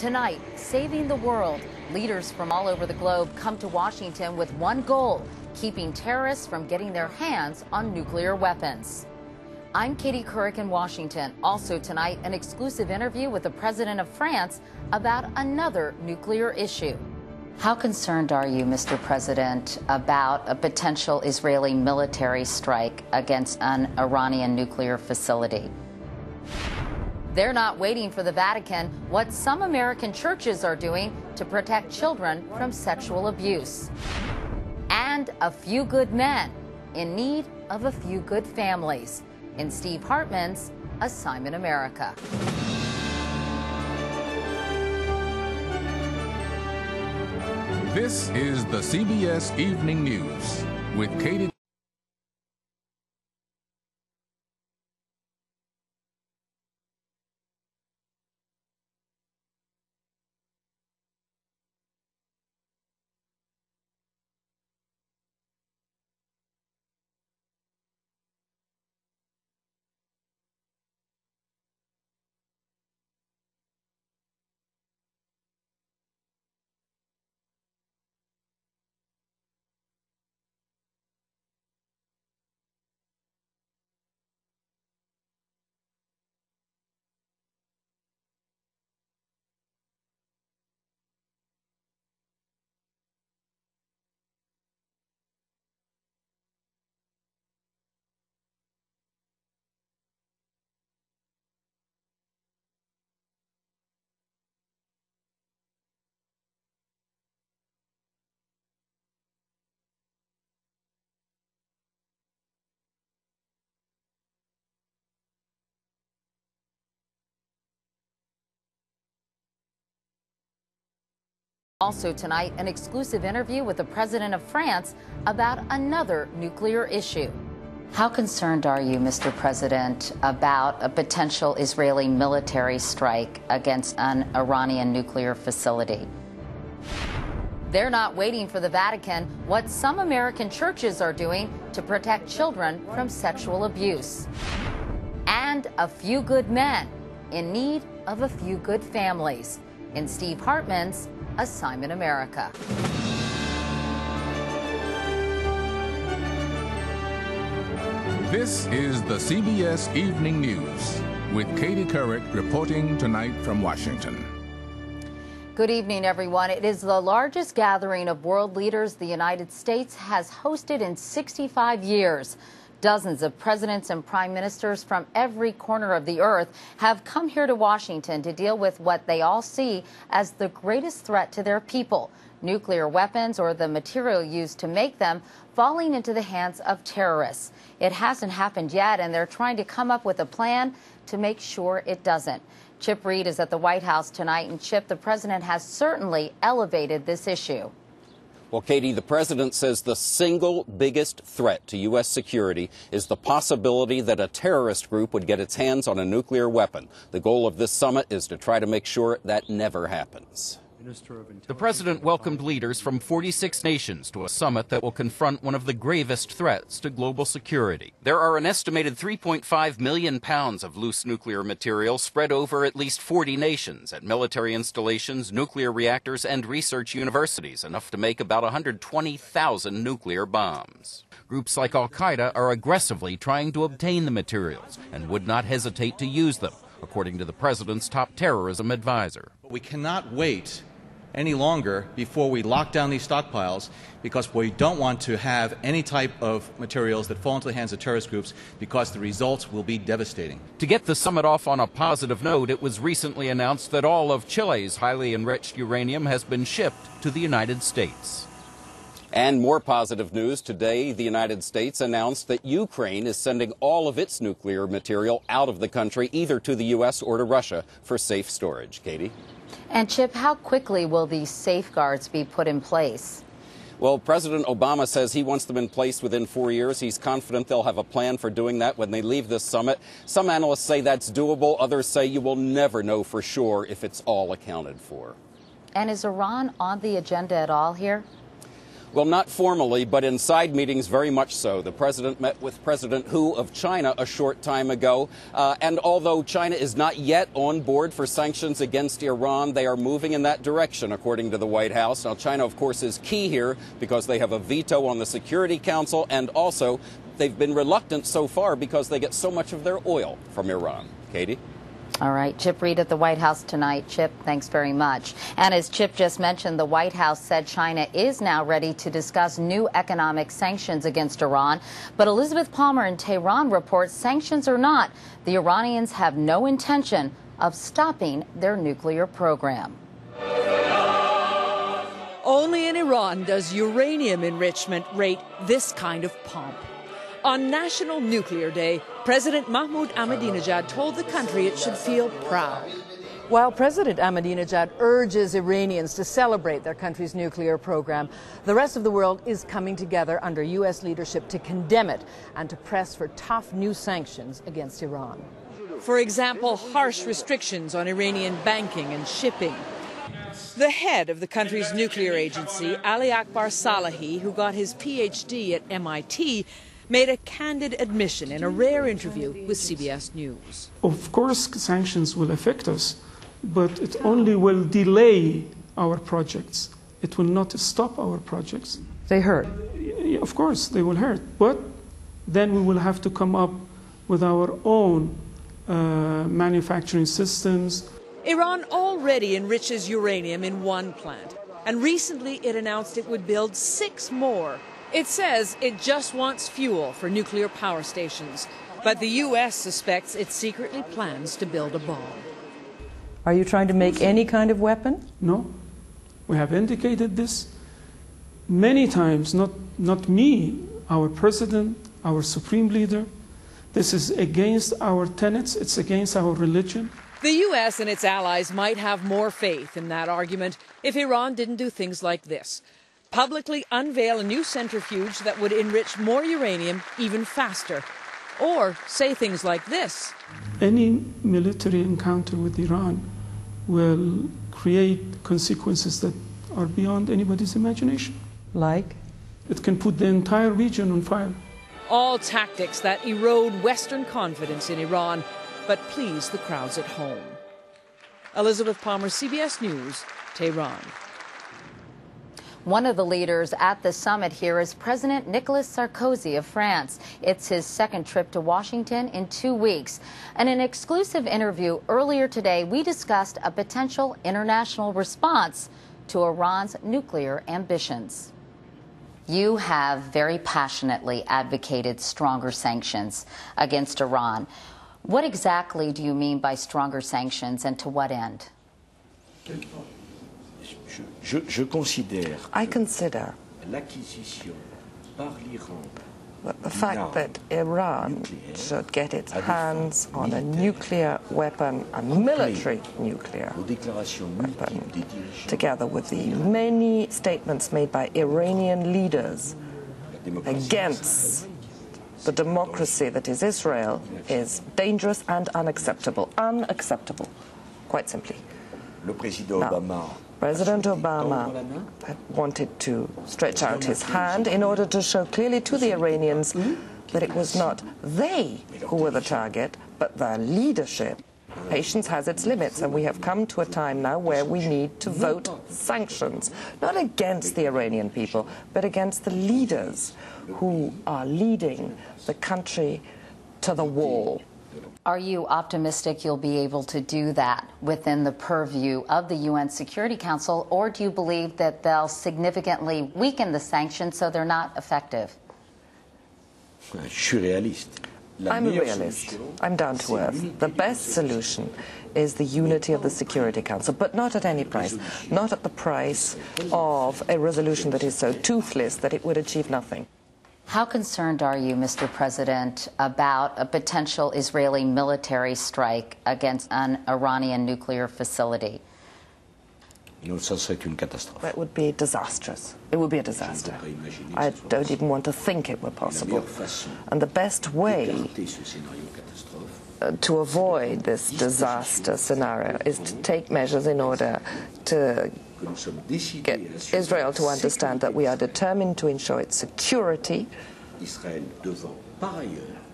Tonight, saving the world. Leaders from all over the globe come to Washington with one goal: keeping terrorists from getting their hands on nuclear weapons. I'm Couric in Washington. Also tonight, an exclusive interview with the President of France about another nuclear issue. How concerned are you, Mr. President, about a potential Israeli military strike against an Iranian nuclear facility? They're not waiting for the Vatican. What some American churches are doing to protect children from sexual abuse. And a few good men in need of a few good families in Steve Hartman's Assignment America. This is the CBS Evening News with Katie. Also tonight, an exclusive interview with the President of France about another nuclear issue. How concerned are you, Mr. President, about a potential Israeli military strike against an Iranian nuclear facility? They're not waiting for the Vatican. What some American churches are doing to protect children from sexual abuse. And a few good men in need of a few good families in Steve Hartman's Assignment America. This is the CBS Evening News with Katie Couric reporting tonight from Washington. Good evening, everyone. It is the largest gathering of world leaders the United States has hosted in 65 years. Dozens of presidents and prime ministers from every corner of the earth have come here to Washington to deal with what they all see as the greatest threat to their people: nuclear weapons, or the material used to make them, falling into the hands of terrorists. It hasn't happened yet, and they're trying to come up with a plan to make sure it doesn't. Chip Reed is at the White House tonight, and Chip, the president has certainly elevated this issue. Well, Katie, the president says the single biggest threat to U.S. security is the possibility that a terrorist group would get its hands on a nuclear weapon. The goal of this summit is to try to make sure that never happens. The president welcomed leaders from 46 nations to a summit that will confront one of the gravest threats to global security. There are an estimated 3.5 million pounds of loose nuclear material spread over at least 40 nations at military installations, nuclear reactors, and research universities, enough to make about 120,000 nuclear bombs. Groups like Al-Qaeda are aggressively trying to obtain the materials and would not hesitate to use them, according to the president's top terrorism advisor. We cannot wait any longer before we lock down these stockpiles, because we don't want to have any type of materials that fall into the hands of terrorist groups, because the results will be devastating. To get the summit off on a positive note, it was recently announced that all of Chile's highly enriched uranium has been shipped to the United States. And more positive news today, the United States announced that Ukraine is sending all of its nuclear material out of the country, either to the U.S. or to Russia, for safe storage. Katie? And Chip, how quickly will these safeguards be put in place? Well, President Obama says he wants them in place within 4 years. He's confident they'll have a plan for doing that when they leave this summit. Some analysts say that's doable. Others say you will never know for sure if it's all accounted for. And is Iran on the agenda at all here? Well, not formally, but in side meetings, very much so. The president met with President Hu of China a short time ago. And although China is not yet on board for sanctions against Iran, they are moving in that direction, according to the White House. Now, China, of course, is key here because they have a veto on the Security Council, and also they've been reluctant so far because they get so much of their oil from Iran. Katie? All right, Chip Reid at the White House tonight. Chip, thanks very much. And as Chip just mentioned, the White House said China is now ready to discuss new economic sanctions against Iran. But Elizabeth Palmer in Tehran reports, sanctions or not, the Iranians have no intention of stopping their nuclear program. Only in Iran does uranium enrichment rate this kind of pomp. On National Nuclear Day, President Mahmoud Ahmadinejad told the country it should feel proud. While President Ahmadinejad urges Iranians to celebrate their country's nuclear program, the rest of the world is coming together under U.S. leadership to condemn it and to press for tough new sanctions against Iran. For example, harsh restrictions on Iranian banking and shipping. The head of the country's nuclear agency, Ali Akbar Salehi, who got his Ph.D. at MIT, made a candid admission in a rare interview with CBS News. Of course, sanctions will affect us, but it only will delay our projects. It will not stop our projects. They hurt. Of course, they will hurt, but then we will have to come up with our own manufacturing systems. Iran already enriches uranium in one plant, and recently it announced it would build 6 more. It says it just wants fuel for nuclear power stations, but the U.S. suspects it secretly plans to build a bomb. Are you trying to make any kind of weapon? No. We have indicated this many times, not me, our president, our supreme leader. This is against our tenets, it's against our religion. The U.S. and its allies might have more faith in that argument if Iran didn't do things like this. Publicly unveil a new centrifuge that would enrich more uranium even faster. Or say things like this. Any military encounter with Iran will create consequences that are beyond anybody's imagination. Like? It can put the entire region on fire. All tactics that erode Western confidence in Iran, but please the crowds at home. Elizabeth Palmer, CBS News, Tehran. One of the leaders at the summit here is President Nicolas Sarkozy of France. It's his second trip to Washington in 2 weeks. In an exclusive interview earlier today, we discussed a potential international response to Iran's nuclear ambitions. You have very passionately advocated stronger sanctions against Iran. What exactly do you mean by stronger sanctions, and to what end? I consider the fact that Iran should get its hands on a nuclear weapon, a military nuclear weapon, together with the many statements made by Iranian leaders against the democracy that is Israel, is dangerous and unacceptable. Unacceptable, quite simply. Now, President Obama had wanted to stretch out his hand in order to show clearly to the Iranians that it was not they who were the target, but their leadership. Patience has its limits, and we have come to a time now where we need to vote sanctions, not against the Iranian people, but against the leaders who are leading the country to the wall. Are you optimistic you'll be able to do that within the purview of the UN Security Council, or do you believe that they'll significantly weaken the sanctions so they're not effective? I'm a realist. I'm down to earth. The best solution is the unity of the Security Council, but not at any price. Not at the price of a resolution that is so toothless that it would achieve nothing. How concerned are you, Mr. President, about a potential Israeli military strike against an Iranian nuclear facility? That would be disastrous. It would be a disaster. I don't even want to think it were possible. And the best way to avoid this disaster scenario is to take measures in order to get Israel to understand that we are determined to ensure its security.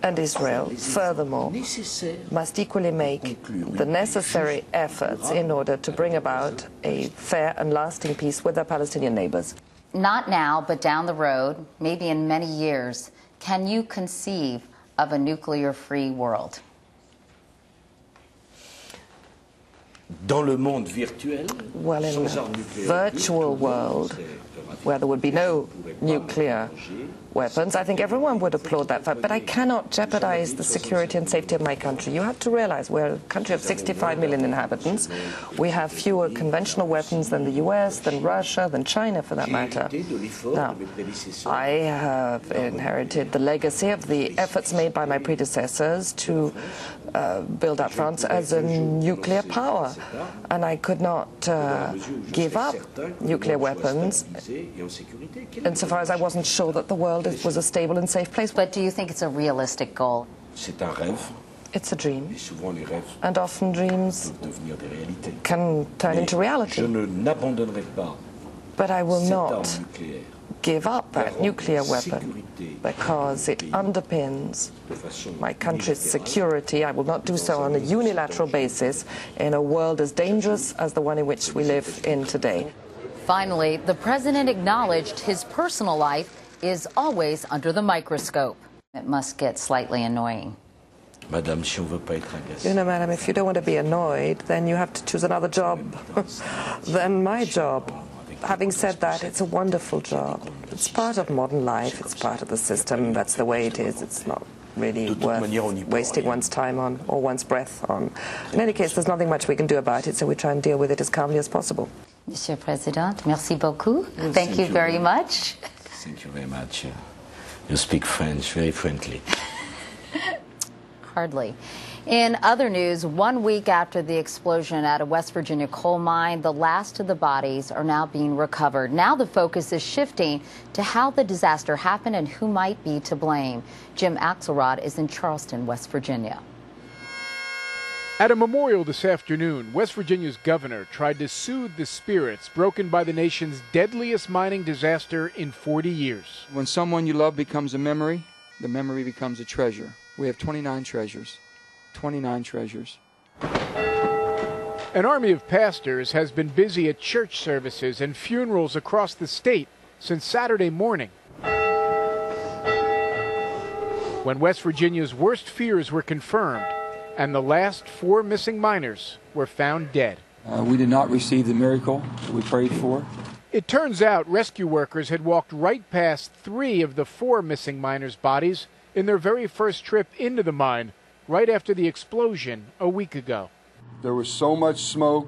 And Israel, furthermore, must equally make the necessary efforts in order to bring about a fair and lasting peace with their Palestinian neighbors. Not now, but down the road, maybe in many years, can you conceive of a nuclear-free world? Well, in a virtual world where there would be no nuclear weapons, I think everyone would applaud that fact. But I cannot jeopardize the security and safety of my country. You have to realize we're a country of 65 million inhabitants. We have fewer conventional weapons than the US, than Russia, than China, for that matter. Now, I have inherited the legacy of the efforts made by my predecessors to build up France as a nuclear power. And I could not give up nuclear weapons insofar as I wasn't sure that the world was a stable and safe place. But do you think it's a realistic goal? It's a dream, and often dreams can turn into reality. But I will not give up that nuclear weapon because it underpins my country's security. I will not do so on a unilateral basis in a world as dangerous as the one in which we live in today. Finally, the president acknowledged his personal life is always under the microscope. It must get slightly annoying. You know, madam, if you don't want to be annoyed, then you have to choose another job than my job. Having said that, it's a wonderful job. It's part of modern life. It's part of the system. That's the way it is. It's not really worth wasting one's time on or one's breath on. In any case, there's nothing much we can do about it, so we try and deal with it as calmly as possible. Monsieur President, merci beaucoup. Thank you very much. Thank you very much. You speak French very friendly. Hardly. In other news, 1 week after the explosion at a West Virginia coal mine, the last of the bodies are now being recovered. Now the focus is shifting to how the disaster happened and who might be to blame. Jim Axelrod is in Charleston, West Virginia. At a memorial this afternoon, West Virginia's governor tried to soothe the spirits broken by the nation's deadliest mining disaster in 40 years. When someone you love becomes a memory, the memory becomes a treasure. We have 29 treasures. 29 treasures. An army of pastors has been busy at church services and funerals across the state since Saturday morning, when West Virginia's worst fears were confirmed and the last 4 missing miners were found dead. We did not receive the miracle that we prayed for. It turns out rescue workers had walked right past 3 of the 4 missing miners' bodies in their very first trip into the mine, right after the explosion a week ago. There was so much smoke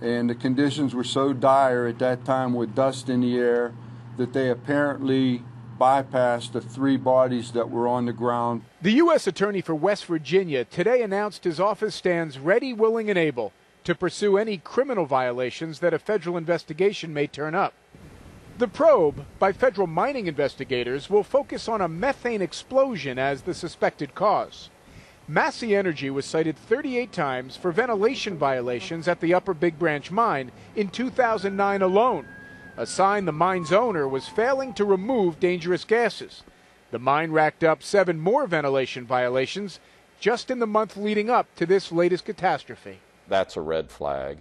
and the conditions were so dire at that time with dust in the air that they apparently bypassed the 3 bodies that were on the ground. The U.S. Attorney for West Virginia today announced his office stands ready, willing, and able to pursue any criminal violations that a federal investigation may turn up. The probe by federal mining investigators will focus on a methane explosion as the suspected cause. Massey Energy was cited 38 times for ventilation violations at the Upper Big Branch mine in 2009 alone, a sign the mine's owner was failing to remove dangerous gases. The mine racked up 7 more ventilation violations just in the month leading up to this latest catastrophe. That's a red flag,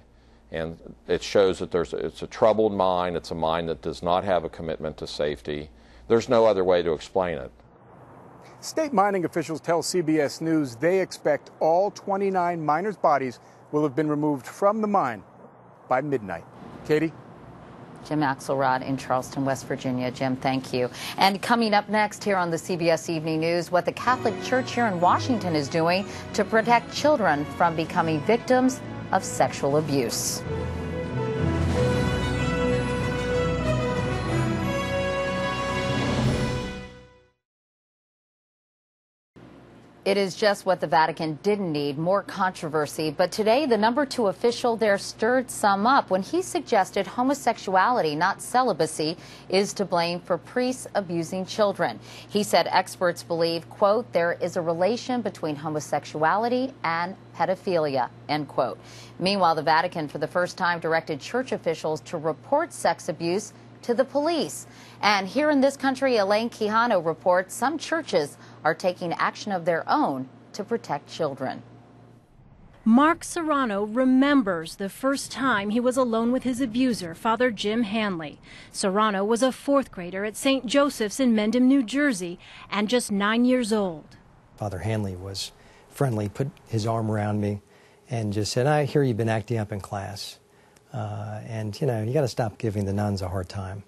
and it shows that it's a troubled mine. It's a mine that does not have a commitment to safety. There's no other way to explain it. State mining officials tell CBS News they expect all 29 miners' bodies will have been removed from the mine by midnight. Katie? Jim Axelrod in Charleston, West Virginia. Jim, thank you. And coming up next here on the CBS Evening News, what the Catholic Church here in Washington is doing to protect children from becoming victims of sexual abuse. It is just what the Vatican didn't need, more controversy. But today, the #2 official there stirred some up when he suggested homosexuality, not celibacy, is to blame for priests abusing children. He said experts believe, quote, there is a relation between homosexuality and pedophilia, end quote. Meanwhile, the Vatican for the first time directed church officials to report sex abuse to the police. And here in this country, Elaine Quijano reports some churches are taking action of their own to protect children. Mark Serrano remembers the first time he was alone with his abuser, Father Jim Hanley. Serrano was a 4th grader at St. Joseph's in Mendham, New Jersey, and just 9 years old. Father Hanley was friendly, put his arm around me, and just said, I hear you've been acting up in class. And, you got to stop giving the nuns a hard time.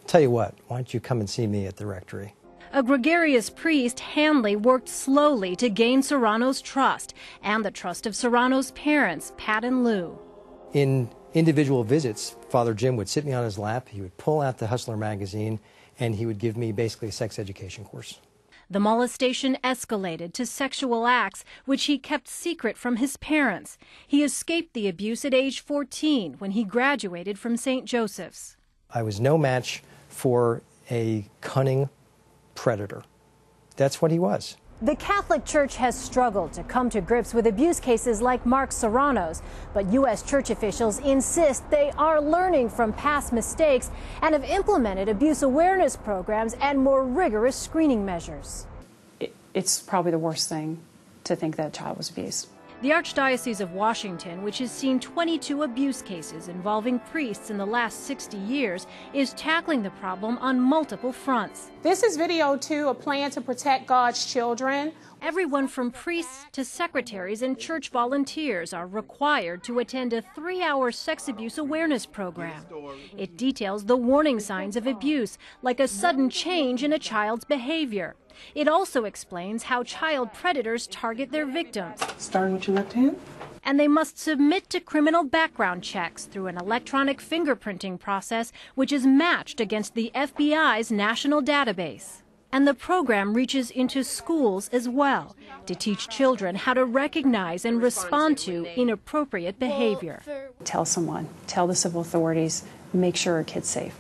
Tell you what, why don't you come and see me at the rectory? A gregarious priest, Hanley worked slowly to gain Serrano's trust and the trust of Serrano's parents, Pat and Lou. In individual visits, Father Jim would sit me on his lap, he would pull out the Hustler magazine, and he would give me basically a sex education course. The molestation escalated to sexual acts, which he kept secret from his parents. He escaped the abuse at age 14 when he graduated from St. Joseph's. I was no match for a cunning predator. That's what he was. The Catholic Church has struggled to come to grips with abuse cases like Mark Serrano's, but U.S. church officials insist they are learning from past mistakes and have implemented abuse awareness programs and more rigorous screening measures. It's probably the worst thing to think that a child was abused. The Archdiocese of Washington, which has seen 22 abuse cases involving priests in the last 60 years, is tackling the problem on multiple fronts. This is video 2, a plan to protect God's children. Everyone from priests to secretaries and church volunteers are required to attend a 3-hour sex abuse awareness program. It details the warning signs of abuse, like a sudden change in a child's behavior. It also explains how child predators target their victims. Starting with your left hand. And they must submit to criminal background checks through an electronic fingerprinting process, which is matched against the FBI's national database. And the program reaches into schools as well to teach children how to recognize and respond to inappropriate behavior. Tell someone, tell the civil authorities, make sure our kid's safe.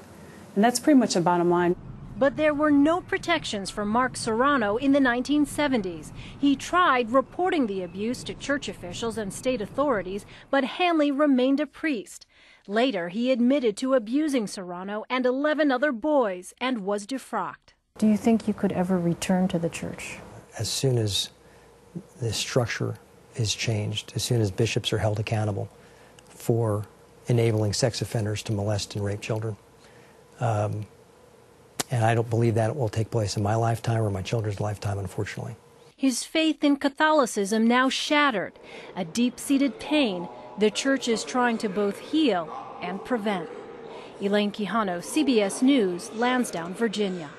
And that's pretty much the bottom line. But there were no protections for Mark Serrano in the 1970s. He tried reporting the abuse to church officials and state authorities, but Hanley remained a priest. Later, he admitted to abusing Serrano and 11 other boys and was defrocked. Do you think you could ever return to the church? As soon as the structure is changed, as soon as bishops are held accountable for enabling sex offenders to molest and rape children, and I don't believe that will take place in my lifetime or my children's lifetime, unfortunately. His faith in Catholicism now shattered. A deep-seated pain the church is trying to both heal and prevent. Elaine Quijano, CBS News, Lansdowne, Virginia.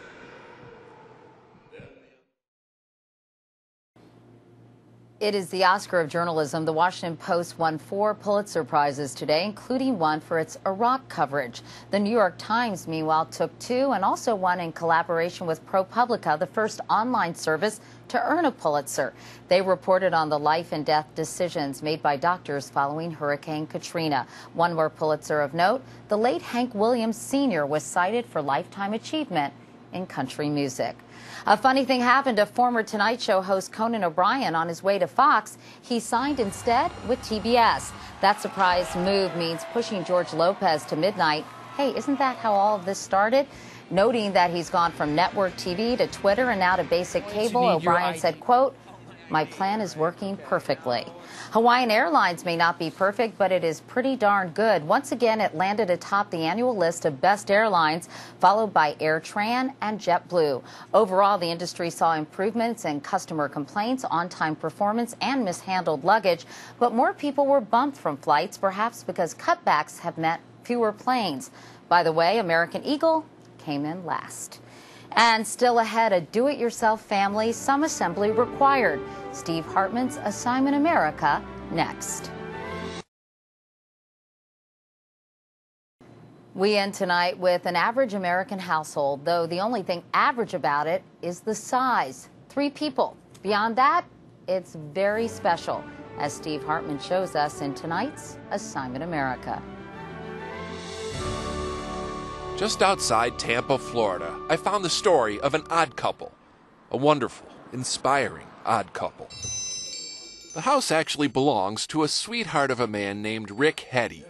It is the Oscar of journalism. The Washington Post won 4 Pulitzer Prizes today, including one for its Iraq coverage. The New York Times, meanwhile, took 2 and also one in collaboration with ProPublica, the first online service to earn a Pulitzer. They reported on the life and death decisions made by doctors following Hurricane Katrina. One more Pulitzer of note, the late Hank Williams Sr. was cited for lifetime achievement in country music. A funny thing happened to former Tonight Show host Conan O'Brien on his way to Fox. He signed instead with TBS. That surprise move means pushing George Lopez to midnight. Hey, isn't that how all of this started? Noting that he's gone from network TV to Twitter and now to basic cable, O'Brien said, quote, "My plan is working perfectly." Hawaiian Airlines may not be perfect, but it is pretty darn good. Once again, it landed atop the annual list of best airlines, followed by AirTran and JetBlue. Overall, the industry saw improvements in customer complaints, on-time performance, and mishandled luggage, but more people were bumped from flights, perhaps because cutbacks have meant fewer planes. By the way, American Eagle came in last. And still ahead, a do-it-yourself family, some assembly required. Steve Hartman's Assignment America next. We end tonight with an average American household, though the only thing average about it is the size. 3 people. Beyond that, it's very special, as Steve Hartman shows us in tonight's Assignment America. Just outside Tampa, Florida, I found the story of an odd couple. A wonderful, inspiring odd couple. The house actually belongs to a sweetheart of a man named Rick Hetty.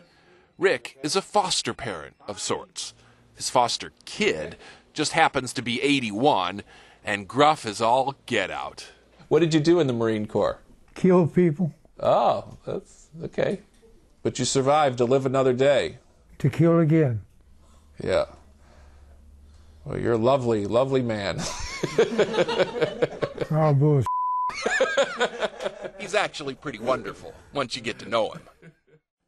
Rick is a foster parent of sorts. His foster kid just happens to be 81 and gruff as all get out. What did you do in the Marine Corps? Kill people. Oh, that's okay. But you survived to live another day. To kill again. Yeah. Well, you're a lovely, lovely man. Oh, bullshit. He's actually pretty wonderful once you get to know him.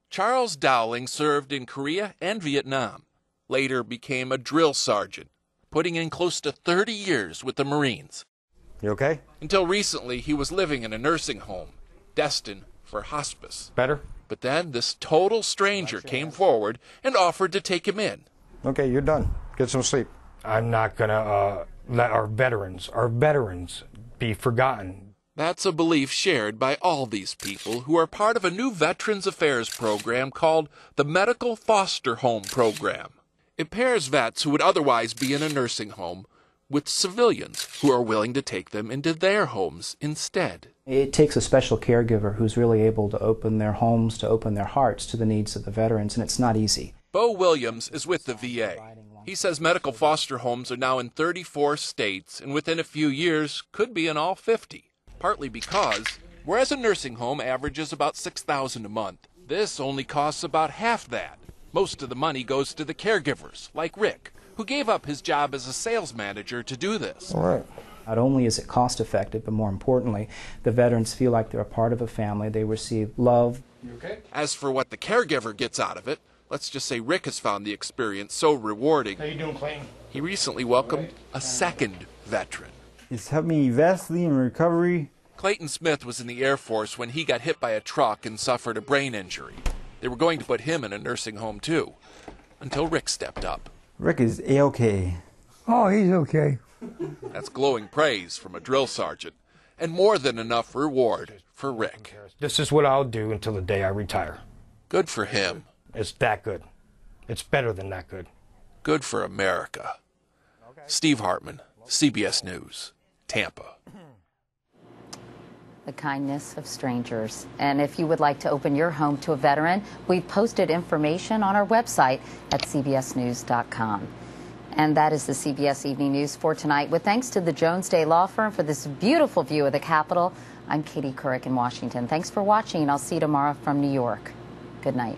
Charles Dowling served in Korea and Vietnam. Later became a drill sergeant, putting in close to 30 years with the Marines. You okay? Until recently, he was living in a nursing home, destined for hospice. Better? But then this total stranger came forward and offered to take him in. Okay, you're done. Get some sleep. I'm not going to let our veterans be forgotten. That's a belief shared by all these people who are part of a new Veterans Affairs program called the Medical Foster Home Program. It pairs vets who would otherwise be in a nursing home with civilians who are willing to take them into their homes instead. It takes a special caregiver who's really able to open their homes, to open their hearts to the needs of the veterans, and it's not easy. Bo Williams is with the VA. He says medical foster homes are now in 34 states and within a few years could be in all 50. Partly because, whereas a nursing home averages about $6,000 a month, this only costs about half that. Most of the money goes to the caregivers, like Rick, who gave up his job as a sales manager to do this. All right. Not only is it cost effective, but more importantly, the veterans feel like they're a part of a family. They receive love. You okay? As for what the caregiver gets out of it, let's just say Rick has found the experience so rewarding. How you doing, Clayton? He recently welcomed a second veteran. It's helped me vastly in recovery. Clayton Smith was in the Air Force when he got hit by a truck and suffered a brain injury. They were going to put him in a nursing home too, until Rick stepped up. Rick is A-okay. Oh, he's okay. That's glowing praise from a drill sergeant, and more than enough reward for Rick. This is what I'll do until the day I retire. Good for him. It's that good. It's better than that good. Good for America. Steve Hartman, CBS News, Tampa. The kindness of strangers. And if you would like to open your home to a veteran, we've posted information on our website at cbsnews.com. And that is the CBS Evening News for tonight. With thanks to the Jones Day Law Firm for this beautiful view of the Capitol, I'm Katie Couric in Washington. Thanks for watching. I'll see you tomorrow from New York. Good night.